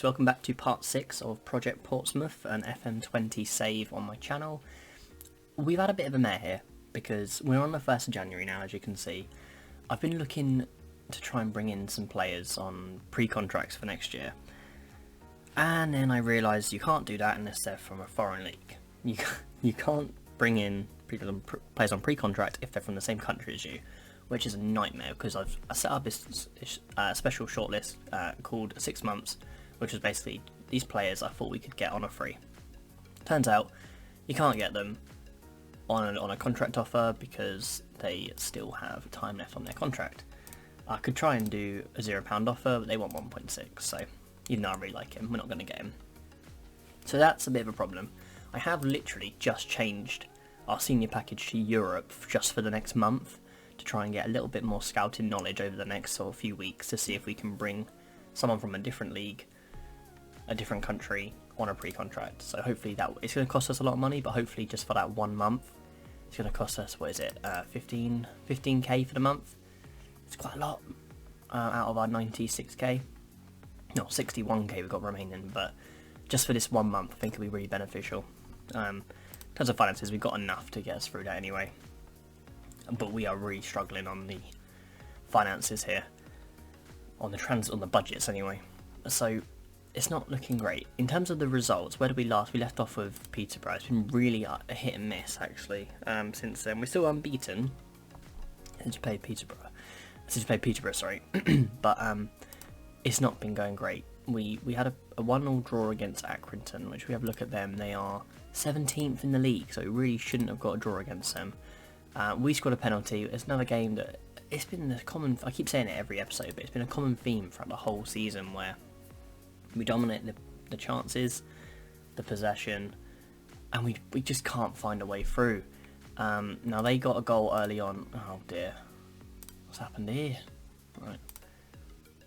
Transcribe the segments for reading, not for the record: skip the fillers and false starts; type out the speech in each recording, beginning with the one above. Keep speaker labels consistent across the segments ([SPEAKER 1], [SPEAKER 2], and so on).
[SPEAKER 1] welcome back to part 6 of Project Portsmouth, an FM20 save on my channel. We've had a bit of a mare here, because we're on the 1st of January now, as you can see. I've been looking to try and bring in some players on pre-contracts for next year. And then I realised you can't do that unless they're from a foreign league. You can't bring in players on pre-contract if they're from the same country as you, which is a nightmare, because I set up this special shortlist called 6 months, which was basically these players I thought we could get on a free. Turns out you can't get them on a contract offer because they still have time left on their contract. I could try and do a £0 offer, but they want 1.6, so even though I really like him, we're not going to get him. So that's a bit of a problem. I have literally just changed our senior package to Europe just for the next month, to try and get a little bit more scouting knowledge over the next sort of few weeks to see if we can bring someone from a different league, a different country on a pre-contract. So hopefully it's going to cost us a lot of money, but hopefully just for that 1 month it's going to cost us, 15k for the month. It's quite a lot out of our 96k, no, 61k we've got remaining, but just for this 1 month I think it'll be really beneficial. In terms of finances, we've got enough to get us through that anyway, but we are really struggling on the finances here, on the budgets anyway, so it's not looking great. In terms of the results, where did we last? We left off with Peterborough. It's been really a hit and miss actually since then. We're still unbeaten since we played Peterborough, sorry. But it's not been going great. We had a 1-1 draw against Accrington, which we have a look at them. They are 17th in the league, so we really shouldn't have got a draw against them. We scored a penalty. It's another game that it's been a common, I keep saying it every episode, but it's been a common theme throughout the whole season where we dominate the chances, the possession, and we just can't find a way through. Now they got a goal early on. Oh dear, what's happened here? Right.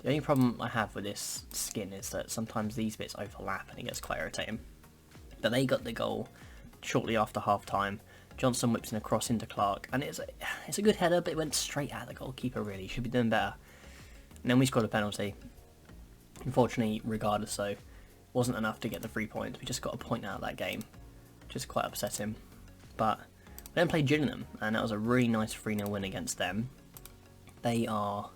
[SPEAKER 1] The only problem I have with this skin is that sometimes these bits overlap and it gets quite irritating. But they got the goal shortly after half time. Johnson whips in a cross into Clark, and it's a good header, but it went straight at the goalkeeper. Really should be doing better. And then we scored a penalty. Unfortunately, regardless, though, wasn't enough to get the 3 points. We just got a point out of that game, which is quite upsetting. But we then played Gillingham, and that was a really nice 3-0 win against them. They are,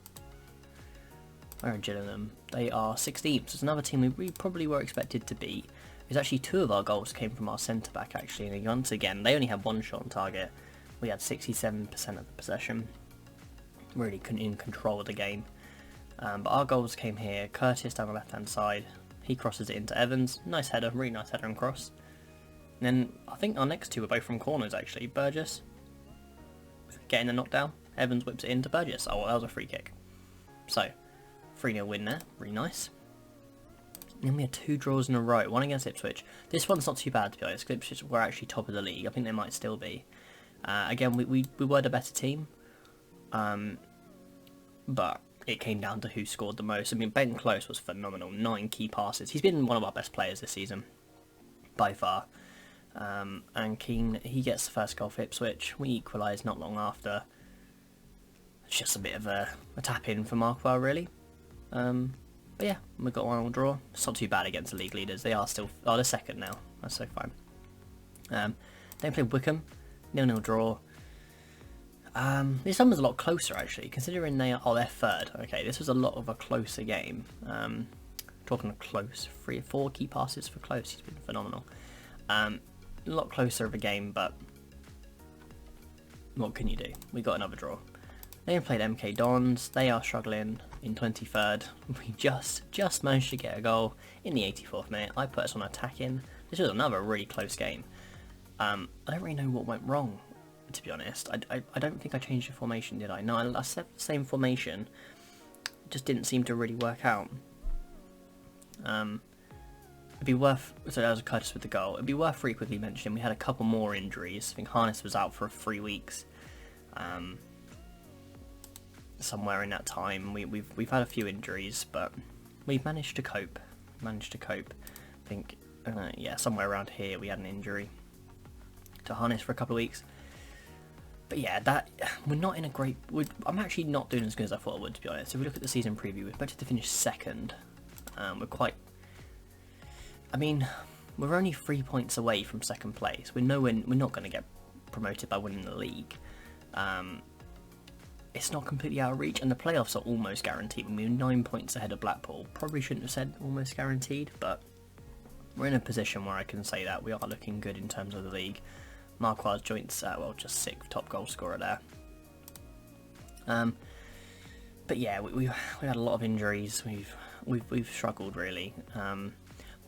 [SPEAKER 1] where are Gillingham? They are 16th. So it's another team we probably were expected to beat. It's actually 2 of our goals came from our centre back actually, and once again they only had 1 shot on target. We had 67% of the possession, really in control of the game. But our goals came here. Curtis down the left hand side, he crosses it into Evans, nice header, really nice header and cross. And then I think our next 2 were both from corners actually. Burgess getting the knockdown, Evans whips it into Burgess. Oh, that was a free kick. So 3-0 win there, really nice. And then we had 2 draws in a row, one against Ipswich. This one's not too bad to be honest, because Ipswich were actually top of the league. I think they might still be. Again, we were the better team, but it came down to who scored the most. I mean, Ben Close was phenomenal, 9 key passes. He's been one of our best players this season, by far. And Keane, he gets the first goal for Ipswich. We equalise not long after. It's just a bit of a tap-in for Markwell, really. But yeah, we got 1-1 draw. It's not too bad against the league leaders. They are still, they're second now. That's so fine. Then played Wickham, 0-0 draw. This one was a lot closer actually, considering they're third. Okay, this was a lot of a closer game. Talking of close, 3 or 4 key passes for Close. He's been phenomenal. A lot closer of a game, but what can you do? We got another draw. They played MK Dons. They are struggling in 23rd. We just managed to get a goal in the 84th minute. I put us on attacking. This was another really close game. I don't really know what went wrong, to be honest. I don't think I changed the formation, did I? No, I set the same formation. It just didn't seem to really work out. It'd be worth, so that was Curtis with the goal. It'd be worth frequently mentioning we had a couple more injuries. I think Harness was out for 3 weeks. Somewhere in that time, we've had a few injuries, but we've managed to cope. I think, yeah, somewhere around here we had an injury to Harness for a couple of weeks. But yeah, we're not in a great. I'm actually not doing as good as I thought I would, to be honest. If we look at the season preview, we're expected to finish second. We're quite I mean, we're only 3 points away from second place. We're not going to get promoted by winning the league. It's not completely out of reach, and the playoffs are almost guaranteed. We're 9 points ahead of Blackpool. Probably shouldn't have said almost guaranteed, but we're in a position where I can say that we are looking good in terms of the league. Marquard's joints, just 6th top goal scorer there. But yeah, we've had a lot of injuries. We've struggled really.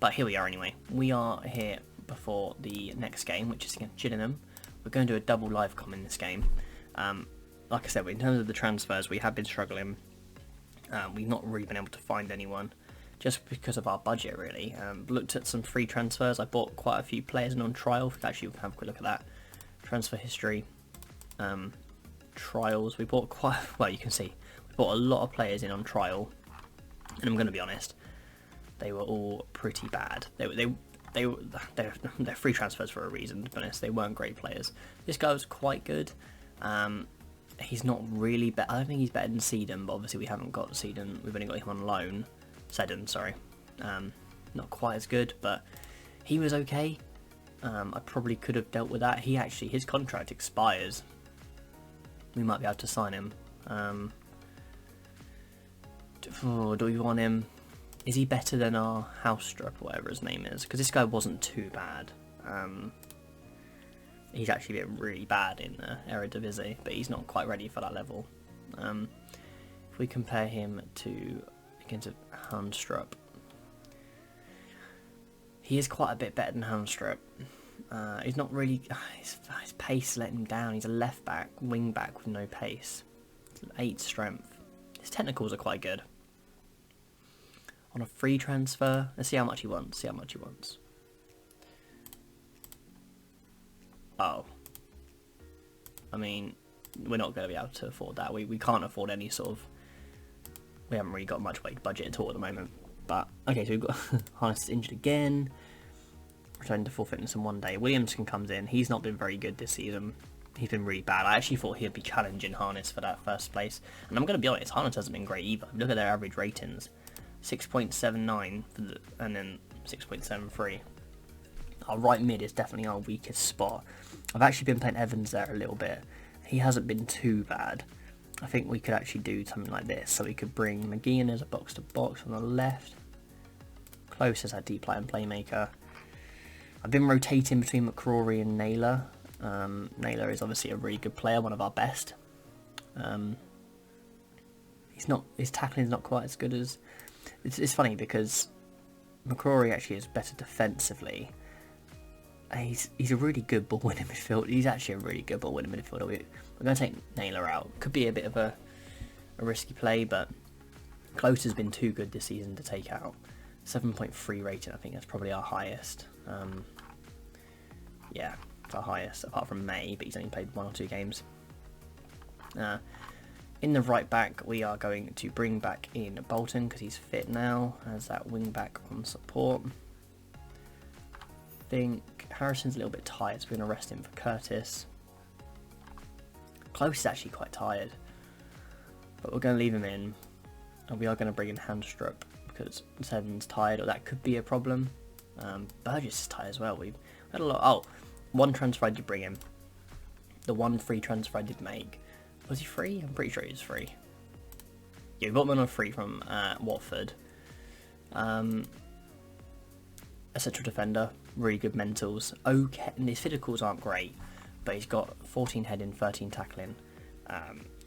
[SPEAKER 1] But here we are anyway. We are here before the next game, which is against Gillingham. We're going to do a double live com in this game. Like I said, in terms of the transfers, we have been struggling. We've not really been able to find anyone, just because of our budget, really. Looked at some free transfers. I bought quite a few players in on trial. Actually, we can have a quick look at that. Transfer history. Trials. We bought you can see, we bought a lot of players in on trial. And I'm going to be honest, they were all pretty bad. They're free transfers for a reason, to be honest. They weren't great players. This guy was quite good. He's not really better. I don't think he's better than Seedon, but obviously we haven't got Seedon. We've only got him on loan. Seddon, sorry. Not quite as good, but he was okay. I probably could have dealt with that. His contract expires. We might be able to sign him. Do we want him? Is he better than our Housestrup, or whatever his name is? Because this guy wasn't too bad. He's actually been really bad in the Eredivisie, but he's not quite ready for that level. If we compare him against Housestrup, he is quite a bit better than Housestrup. He's not really. His pace let him down. He's a left back, wing back with no pace. 8 strength. His technicals are quite good. On a free transfer, let's see how much he wants. Oh. I mean, we're not going to be able to afford that. We can't afford any sort of... We haven't really got much weight budget at all at the moment. But, okay, so we've got Harness is injured again. Returning to full fitness in 1 day. Williamson comes in. He's not been very good this season. He's been really bad. I actually thought he'd be challenging Harness for that first place. And I'm going to be honest, Harness hasn't been great either. Look at their average ratings. 6.79 and then 6.73. Our right mid is definitely our weakest spot. I've actually been playing Evans there a little bit. He hasn't been too bad. I think we could actually do something like this. So we could bring McGee in as a box-to-box on the left. Close as our deep line playmaker. I've been rotating between McCrory and Naylor. Naylor is obviously a really good player, one of our best. His tackling is not quite as good as... It's funny because McCrory actually is better defensively. He's a really good ball winning midfielder. He's actually a really good ball winning midfielder. We're going to take Naylor out. Could be a bit of a risky play, but Close has been too good this season to take out. 7.3 rating, I think that's probably our highest. Yeah, it's our highest, apart from May, but he's only played 1 or 2 games. In the right back, we are going to bring back in Bolton because he's fit now as that wing back on support. I think Harrison's a little bit tired, so we're going to rest him for Curtis. Close is actually quite tired, but we're going to leave him in, and we are going to bring in Handstrup because Seven's tired, or that could be a problem. Burgess is tired as well. We've had a lot. Oh, 1 transfer I did bring in. The 1 free transfer I did make. Was he free? I'm pretty sure he was free. Yeah, we bought him on free from Watford. A central defender, really good mentals. Okay, and his physicals aren't great, but he's got 14 heading, 13 tackling,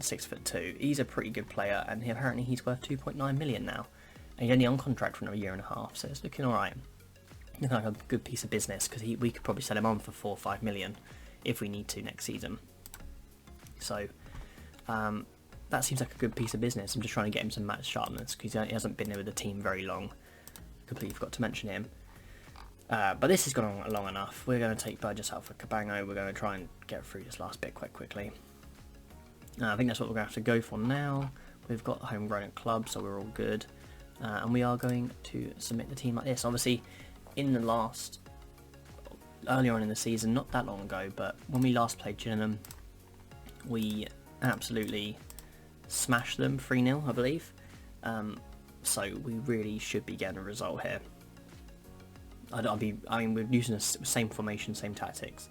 [SPEAKER 1] 6'2". He's a pretty good player, and apparently he's worth 2.9 million now. And he's only on contract for another 1.5 years, so it's looking alright. Looking like a good piece of business because we could probably sell him on for 4 or 5 million if we need to next season. So. That seems like a good piece of business. I'm just trying to get him some match sharpness because he hasn't been there with the team very long. Completely forgot to mention him. But this has gone on long enough. We're going to take Burgess out for Cabango. We're going to try and get through this last bit quite quickly. I think that's what we're going to have to go for now. We've got the homegrown at club, so we're all good. And we are going to submit the team like this. Obviously, earlier on in the season, not that long ago, but when we last played Gillingham, we absolutely smashed them 3-0, I believe. So we really should be getting a result here. I mean, we're using the same formation, same tactics.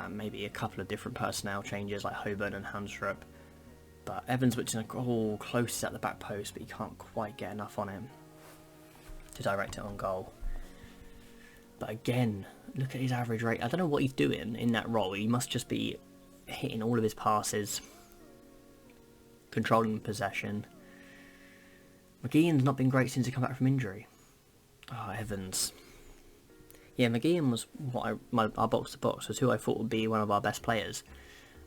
[SPEAKER 1] Maybe a couple of different personnel changes like Hoban and Hamstrup. But Evans, which is close at the back post, but you can't quite get enough on him to direct it on goal. But again, look at his average rate. I don't know what he's doing in that role. He must just be hitting all of his passes, controlling possession. McGeehan's not been great since he come back from injury. Oh, Evans. Yeah, McGeehan was our box-to-box was who I thought would be one of our best players.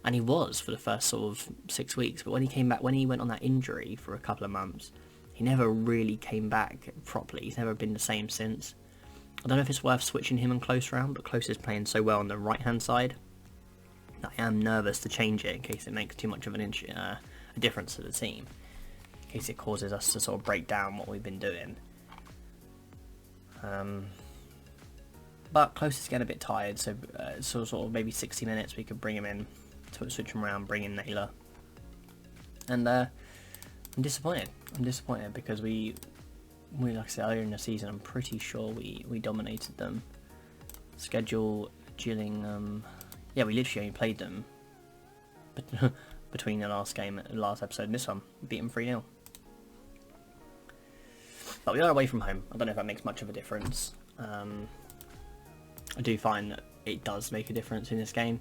[SPEAKER 1] And he was for the first sort of 6 weeks. But when he came back, when he went on that injury for a couple of months, he never really came back properly. He's never been the same since. I don't know if it's worth switching him and Close around, but Close is playing so well on the right-hand side that I am nervous to change it in case it makes too much of a difference to the team. In case it causes us to sort of break down what we've been doing. But Close is getting a bit tired, so sort of maybe 60 minutes we could bring him in, switch him around, bring in Naylor. And I'm disappointed. I'm disappointed because we like I said earlier in the season, I'm pretty sure we dominated them. Schedule, Gillingham, yeah, we literally only played them between the last game, the last episode and this one. Beat them 3-0. But we are away from home. I don't know if that makes much of a difference. I do find that it does make a difference in this game.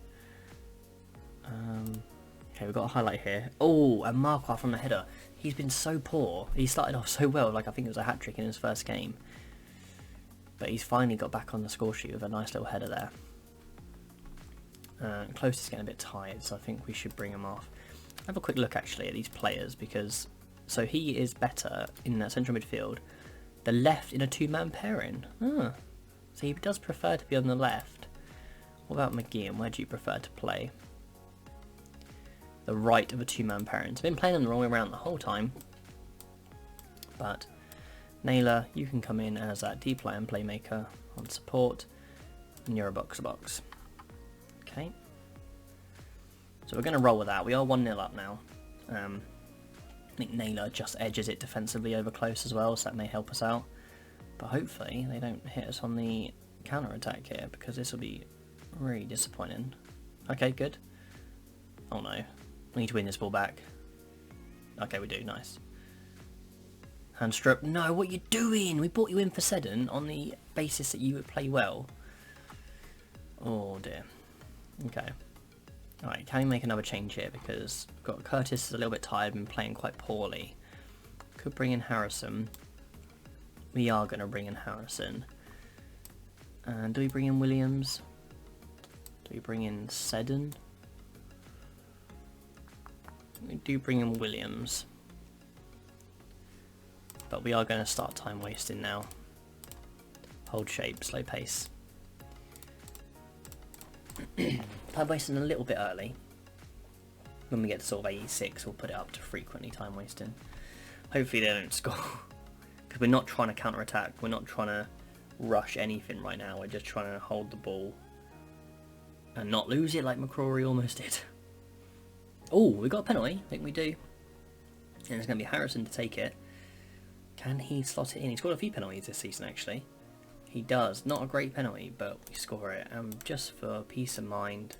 [SPEAKER 1] Okay, we've got a highlight here. Oh, and Marquardt from the header. He's been so poor. He started off so well, like I think it was a hat-trick in his first game. But he's finally got back on the score sheet with a nice little header there. Close is getting a bit tired, so I think we should bring him off. Have a quick look actually at these players, because so he is better in that central midfield. The left in a two-man pairing. So he does prefer to be on the left. What about McGeehan? Where do you prefer to play? The right of a two-man pairing. I've been playing them the wrong way around the whole time. But Naylor, you can come in as that deep line playmaker on support, and you're a box-to-box. Okay. So we're going to roll with that. We are 1-0 up now. I think Naylor just edges it defensively over Close as well, so that may help us out. But hopefully they don't hit us on the counter-attack here, because this will be really disappointing. Okay, good. Oh no. We need to win this ball back. Okay, we do. Nice. Hamstrup. No, what are you doing? We brought you in for Seddon on the basis that you would play well. Oh dear. Okay. Alright, can we make another change here? Because we've got Curtis is a little bit tired and been playing quite poorly. Could bring in Harrison. We are going to bring in Harrison. And do we bring in Williams? Do we bring in Seddon? We do bring in Williams. But we are going to start time wasting now. Hold shape, slow pace. Time wasting a little bit early. When we get to sort of 86, we'll put it up to frequently time wasting. Hopefully they don't score. Because we're not trying to counter attack. We're not trying to rush anything right now. We're just trying to hold the ball and not lose it like McCrory almost did. Oh, we got a penalty. I think we do. And it's going to be Harrison to take it. Can he slot it in? He's got a few penalties this season actually. He does. Not a great penalty, but we score it. And just for peace of mind,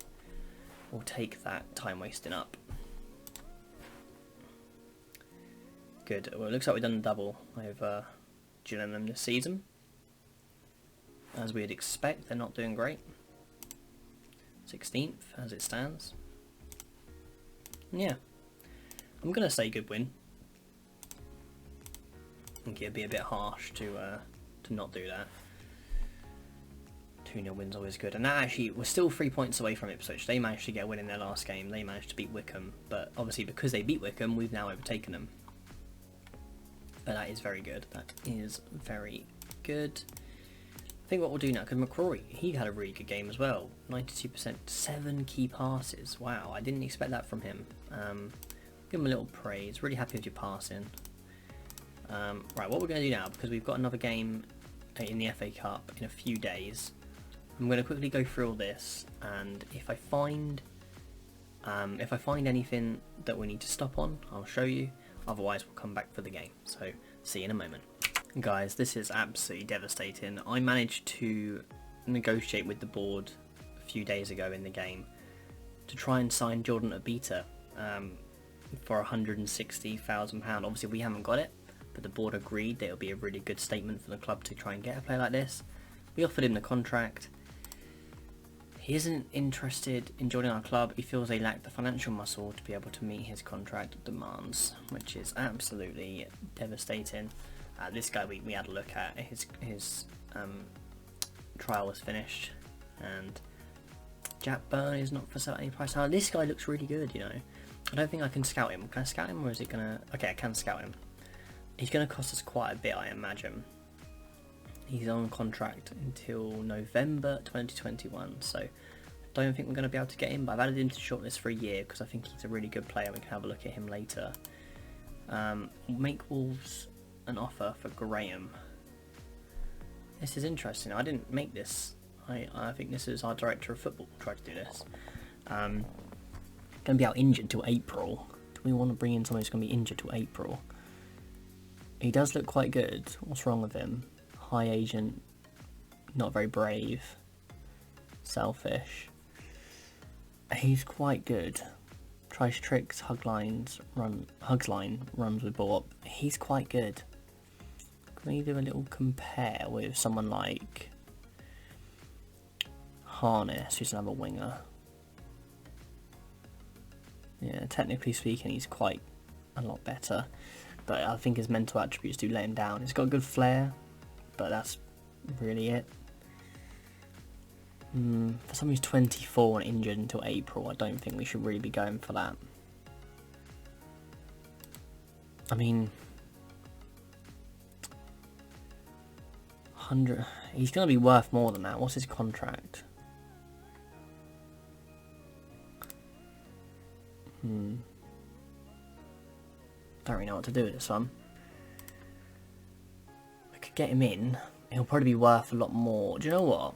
[SPEAKER 1] we'll take that time wasting up. Good. Well, it looks like we've done a double over Gillingham this season. As we'd expect, they're not doing great. 16th as it stands. Yeah. I'm going to say good win. I think it'd be a bit harsh to not do that. 2-0 win's always good. And that actually, we're still 3 points away from Ipswich. They managed to get a win in their last game. They managed to beat Wycombe. But obviously because they beat Wycombe, we've now overtaken them. But that is very good. That is very good. I think what we'll do now, because McCrory, he had a really good game as well. 92%, 7 key passes. Wow, I didn't expect that from him. Give him a little praise. Really happy with your passing. Right, what we're going to do now, because we've got another game in the FA Cup in a few days, I'm going to quickly go through all this, and if I find anything that we need to stop on, I'll show you. Otherwise, we'll come back for the game. So, see you in a moment. Guys, this is absolutely devastating. I managed to negotiate with the board a few days ago in the game to try and sign Jordan Abita for £160,000. Obviously we haven't got it, but the board agreed that it would be a really good statement for the club to try and get a player like this. We offered him the contract. He isn't interested in joining our club. He feels they lack the financial muscle to be able to meet his contract demands, which is absolutely devastating. This guy we had a look at, his trial was finished, and Jack Byrne is not for sale at any price. Now this guy looks really good, you know. I don't think I can scout him. Can I scout him, or is it gonna... Okay, I can scout him. He's gonna cost us quite a bit, I imagine. He's on contract until November 2021, so I don't think we're going to be able to get him, but I've added him to shortlist for a year because I think he's a really good player. We can have a look at him later. Make Wolves an offer for Graham. This is interesting. I didn't make this. I think this is our director of football tried to do this. Going to be out injured till April. Do we want to bring in someone who's going to be injured till April? He does look quite good. What's wrong with him? High agent, not very brave, selfish. He's quite good. Tries tricks, hugs line, runs with ball up. He's quite good. Can we do a little compare with someone like Harness, who's another winger? Yeah, technically speaking, he's quite a lot better, but I think his mental attributes do let him down. He's got good flair, but that's really it. For someone who's 24 and injured until April, I don't think we should really be going for that. I mean, 100. He's going to be worth more than that. What's his contract? Don't really know what to do with this one. Get him in, he'll probably be worth a lot more. Do you know what?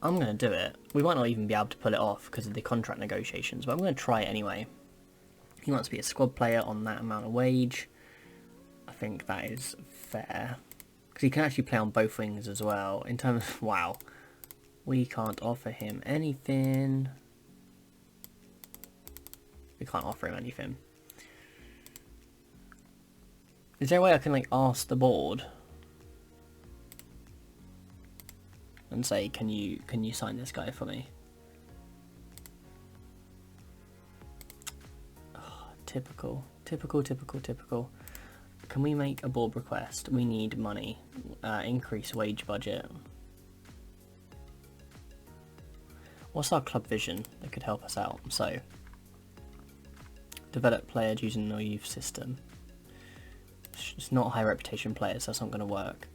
[SPEAKER 1] I'm going to do it. We might not even be able to pull it off because of the contract negotiations, but I'm going to try it anyway. He wants to be a squad player on that amount of wage. I think that is fair. Because he can actually play on both wings as well. In terms of, wow. We can't offer him anything. We can't offer him anything. Is there a way I can like ask the board and say, can you sign this guy for me? Oh, typical. Can we make a board request? We need money. Increase wage budget. What's our club vision that could help us out? So, develop players using the youth system. It's not high reputation players, so that's not going to work.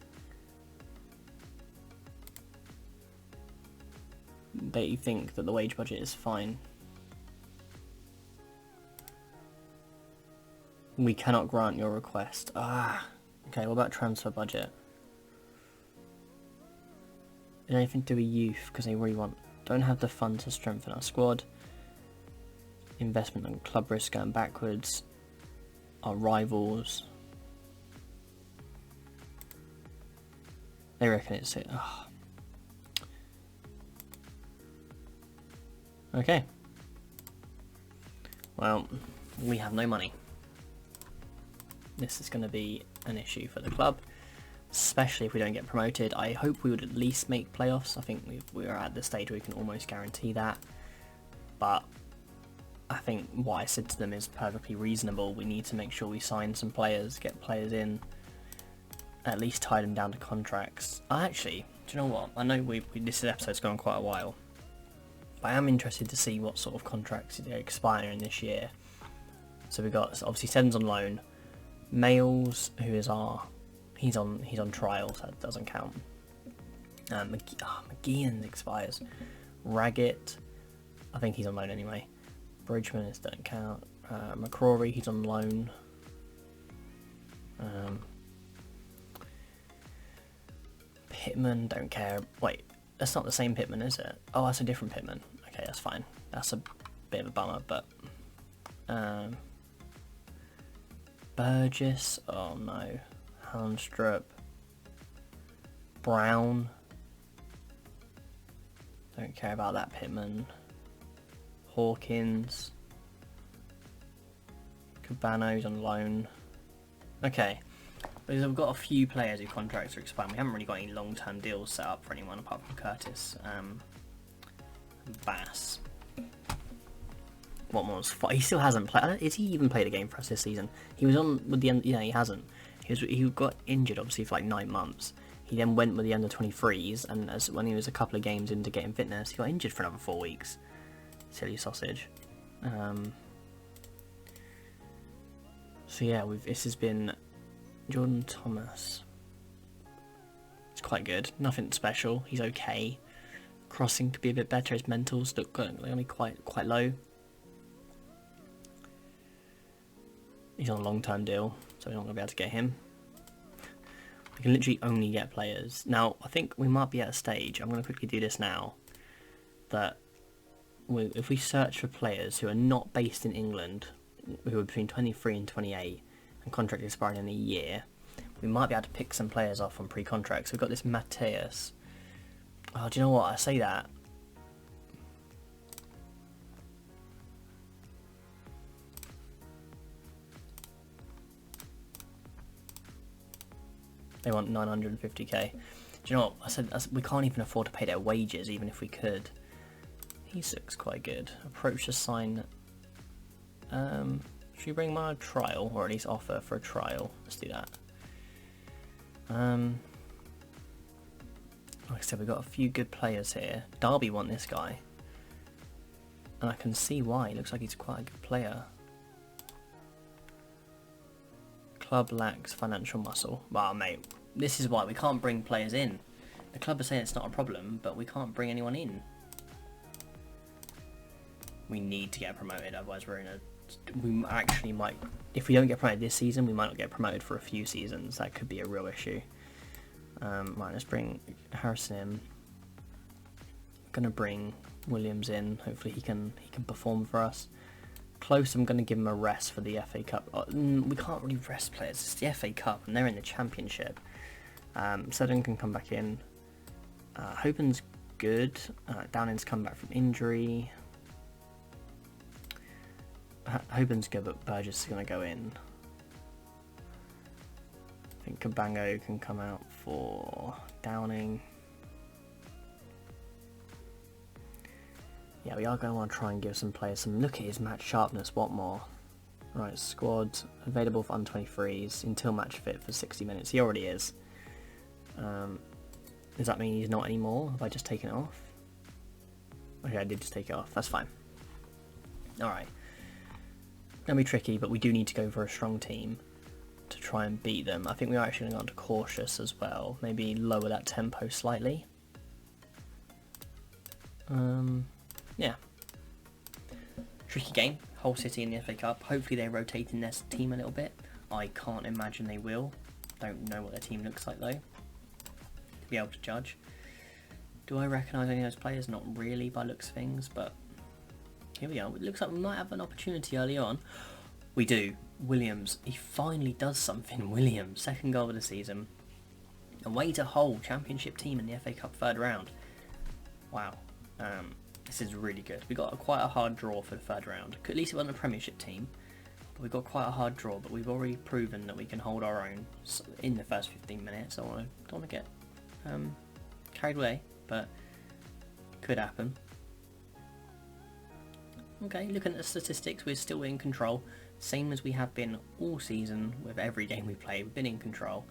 [SPEAKER 1] They think that the wage budget is fine. We cannot grant your request. Okay, what about transfer budget? Is there anything to do with youth? Because they really don't have the funds to strengthen our squad. Investment and club risk going backwards. Our rivals. They reckon it's it. Okay. Well, we have no money. This is going to be an issue for the club, especially if we don't get promoted. I hope we would at least make playoffs. I think we are at the stage where we can almost guarantee that. But I think what I said to them is perfectly reasonable. We need to make sure we sign some players, get players in, at least tie them down to contracts. Actually, do you know what? I know this episode's gone quite a while, but I am interested to see what sort of contracts expire in this year. So we've got, obviously Seden's on loan. Males, who is he's on trial, so that doesn't count. McGeehan expires. Raggett, I think he's on loan anyway. Bridgman don't count. McCrory, he's on loan. Pittman, don't care. Wait, that's not the same Pittman, is it? Oh, that's a different Pittman. Okay, that's fine. That's a bit of a bummer, but Burgess, oh no. Handstrup, Brown. Don't care about that. Pittman. Hawkins. Cabano's on loan. Okay. Because I've got a few players whose contracts are expiring. We haven't really got any long-term deals set up for anyone apart from Curtis. Bass. What was? He still hasn't played. Is he even played a game for us this season? He was on with the end. Yeah, he hasn't. He got injured obviously for like 9 months. He then went with the under 23s, and when he was a couple of games into getting fitness, he got injured for another 4 weeks. Silly sausage. So yeah, this has been Jordan Thomas. It's quite good. Nothing special. He's okay. Crossing could be a bit better. His mentals look only quite low. He's on a long-term deal, so we're not going to be able to get him. We can literally only get players. Now, I think we might be at a stage, I'm going to quickly do this now, that if we search for players who are not based in England, who are between 23 and 28, and contract expiring in a year, we might be able to pick some players off on pre-contracts. We've got this Mateus. Oh, do you know what? I say that. They want 950k. Do you know what? I said we can't even afford to pay their wages, even if we could. He looks quite good. Approach to sign. Should we bring him on a trial, or at least offer for a trial? Let's do that. Like I said, we've got a few good players here. Derby want this guy, and I can see why. He looks like he's quite a good player. Club lacks financial muscle. Wow, mate, this is why we can't bring players in. The club are saying it's not a problem, but we can't bring anyone in. We need to get promoted, otherwise we're in a... We actually might... If we don't get promoted this season, we might not get promoted for a few seasons. That could be a real issue. Right, let's bring Harrison in. I'm going to bring Williams in. Hopefully he can perform for us. Close, I'm going to give him a rest for the FA Cup. We can't really rest players. It's the FA Cup and they're in the Championship. Seddon can come back in. Hopen's good. Downing's come back from injury. Hopen's good, but Burgess is going to go in. I think Cabango can come out for Downing. Yeah, we are going to want to try and give some players some... Look at his match sharpness, what more? Right, squad available for under 23s until match fit for 60 minutes. He already is. Does that mean he's not anymore? Have I just taken it off? Okay, I did just take it off. That's fine. Alright. Gonna be tricky, but we do need to go for a strong team to try and beat them. I think we are actually going to go on to cautious as well. Maybe lower that tempo slightly. Yeah. Tricky game. Hull City in the FA Cup. Hopefully they rotate in their team a little bit. I can't imagine they will. Don't know what their team looks like though, to be able to judge. Do I recognise any of those players? Not really by looks of things, but here we are. It looks like we might have an opportunity early on. We do. Williams. He finally does something. Williams. Second goal of the season. Away to Hull. Championship team in the FA Cup third round. Wow. This is really good. We got quite a hard draw for the third round. At least it wasn't a Premiership team. But we got quite a hard draw. But we've already proven that we can hold our own in the first 15 minutes. I don't want to get carried away. But could happen. Okay, looking at the statistics, we're still in control. Same as we have been all season with every game we play. We've been in control.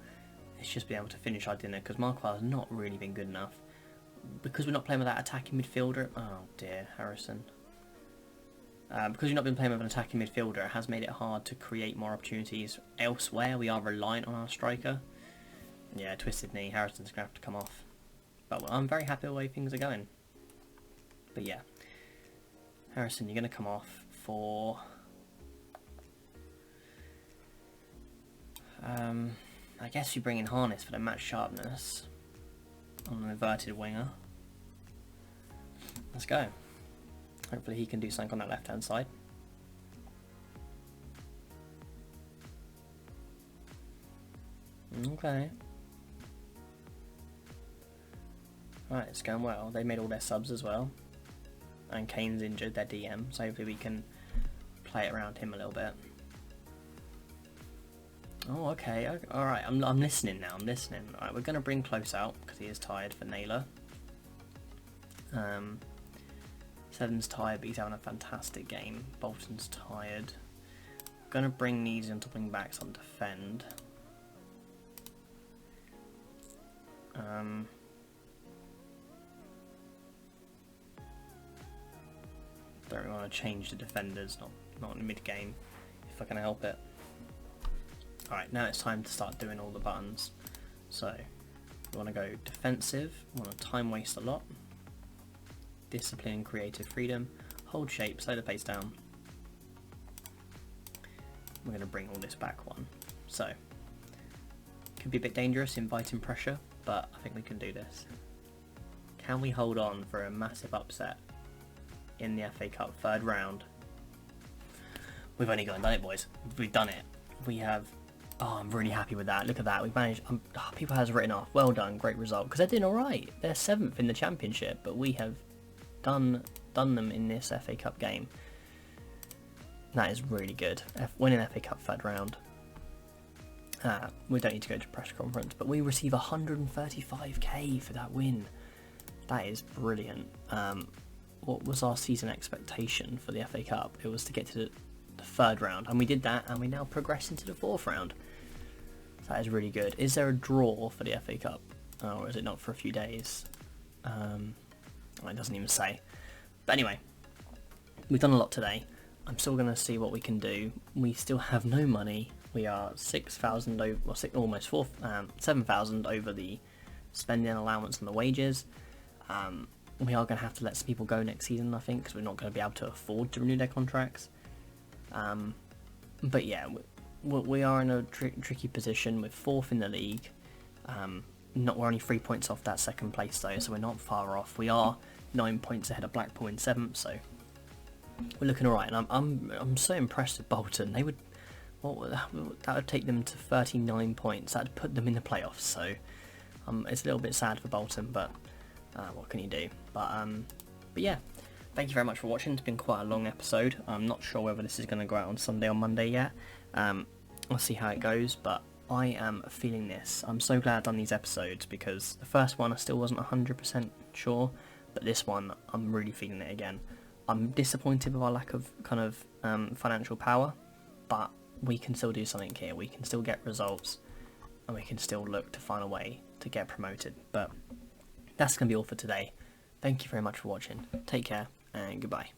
[SPEAKER 1] It's just been able to finish our dinner because Marquard's not really been good enough. Because we're not playing with that attacking midfielder. Oh dear, Harrison. Because we've not been playing with an attacking midfielder, it has made it hard to create more opportunities elsewhere. We are reliant on our striker. Yeah, twisted knee. Harrison's going to have to come off. But well, I'm very happy with the way things are going. But yeah. Harrison, you're going to come off for... I guess you bring in Harness for the match sharpness on an inverted winger. Let's go. Hopefully he can do something on that left hand side. Okay. Alright, it's going well. They made all their subs as well. And Kane's injured, their DM, so hopefully we can play it around him a little bit. Oh, okay. Alright, I'm listening now. I'm listening. Alright, we're going to bring Close out because he is tired for Naylor. Seven's tired, but he's having a fantastic game. Bolton's tired. Going to bring these into wing backs on defend. Don't really want to change the defenders, not in mid game, if I can help it. Alright, now it's time to start doing all the buttons. So, we want to go defensive, we want to time waste a lot, discipline and creative freedom, hold shape, slow the pace down. We're going to bring all this back one. So, could be a bit dangerous, inviting pressure, but I think we can do this. Can we hold on for a massive upset in the FA Cup third round? We've only gone and done it, boys. We've done it. We have. Oh, I'm really happy with that. Look at that. We've managed. People has written off. Well done. Great result. Because they're doing all right. They're 7th in the Championship, but we have done them in this FA Cup game. That is really good. Winning FA Cup third round. We don't need to go to press conference, but we receive 135k for that win. That is brilliant. What was our season expectation for the FA Cup? It was to get to the third round, and we did that, and we now progress into the fourth round. So that is really good. Is there a draw for the FA Cup, or is it not for a few days? It doesn't even say. But anyway, we've done a lot today. I'm still going to see what we can do. We still have no money. We are 6,000 over, well, almost 7,000 over the spending allowance and the wages. We are going to have to let some people go next season, I think, because we're not going to be able to afford to renew their contracts. But yeah, we are in a tricky position. We're 4th in the league. We're only 3 points off that second place though, so we're not far off. We are 9 points ahead of Blackpool in 7th, so we're looking alright. And I'm so impressed with Bolton. They would, that would take them to 39 points. That would put them in the playoffs. So it's a little bit sad for Bolton, but what can you do? But yeah, thank you very much for watching. It's been quite a long episode. I'm not sure whether this is going to go out on Sunday or Monday yet. We'll see how it goes, but I am feeling this. I'm so glad I've done these episodes, because the first one I still wasn't 100% sure, but this one I'm really feeling it again. I'm disappointed with our lack of kind of financial power, but we can still do something here. We can still get results, and we can still look to find a way to get promoted. But that's going to be all for today. Thank you very much for watching. Take care, and goodbye.